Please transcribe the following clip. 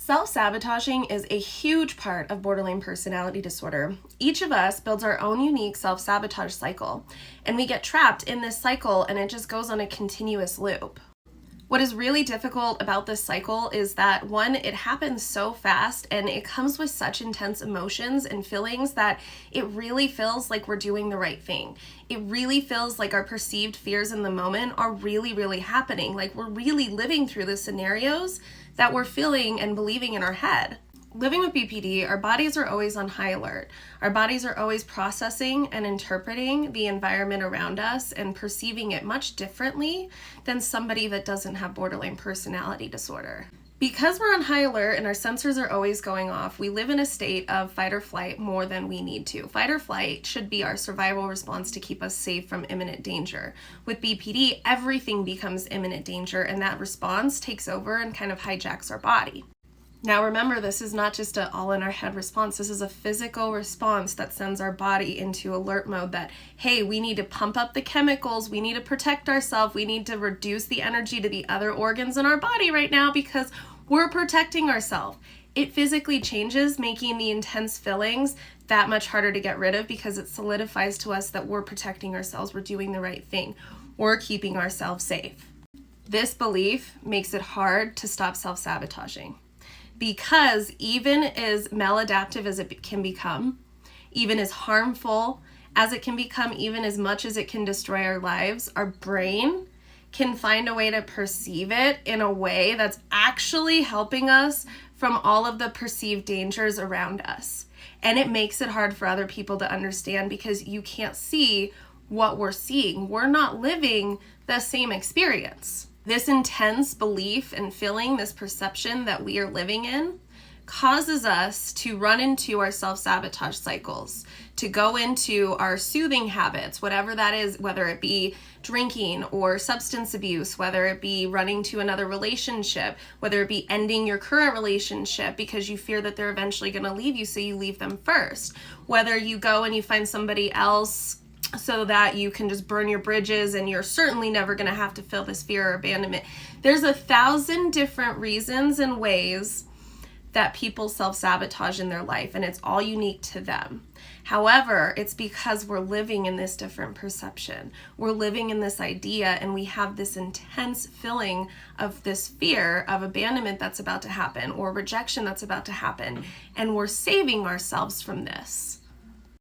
Self-sabotaging is a huge part of borderline personality disorder. Each of us builds our own unique self-sabotage cycle, and we get trapped in this cycle and it just goes on a continuous loop. What is really difficult about this cycle is that, one, it happens so fast and it comes with such intense emotions and feelings that it really feels like we're doing the right thing. It really feels like our perceived fears in the moment are really happening, like we're really living through the scenarios that we're feeling and believing in our head. Living with BPD, our bodies are always on high alert. Our bodies are always processing and interpreting the environment around us and perceiving it much differently than somebody that doesn't have borderline personality disorder. Because we're on high alert and our sensors are always going off, we live in a state of fight or flight more than we need to. Fight or flight should be our survival response to keep us safe from imminent danger. With BPD, everything becomes imminent danger, and that response takes over and kind of hijacks our body. Now remember, this is not just an all-in-our-head response. This is a physical response that sends our body into alert mode that, hey, we need to pump up the chemicals, we need to protect ourselves, we need to reduce the energy to the other organs in our body right now because we're protecting ourselves. It physically changes, making the intense feelings that much harder to get rid of because it solidifies to us that we're protecting ourselves, we're doing the right thing, we're keeping ourselves safe. This belief makes it hard to stop self-sabotaging. Because even as maladaptive as it can become, even as harmful as it can become, even as much as it can destroy our lives, our brain can find a way to perceive it in a way that's actually helping us from all of the perceived dangers around us. And it makes it hard for other people to understand because you can't see what we're seeing. We're not living the same experience. This intense belief and feeling, this perception that we are living in, causes us to run into our self-sabotage cycles, to go into our soothing habits, whatever that is, whether it be drinking or substance abuse, whether it be running to another relationship, whether it be ending your current relationship because you fear that they're eventually going to leave you, so you leave them first, whether you go and you find somebody else so that you can just burn your bridges and you're certainly never going to have to feel this fear or abandonment. There's 1,000 different reasons and ways that people self-sabotage in their life, and it's all unique to them. However, it's because we're living in this different perception. We're living in this idea, and we have this intense feeling of this fear of abandonment that's about to happen or rejection that's about to happen, and we're saving ourselves from this.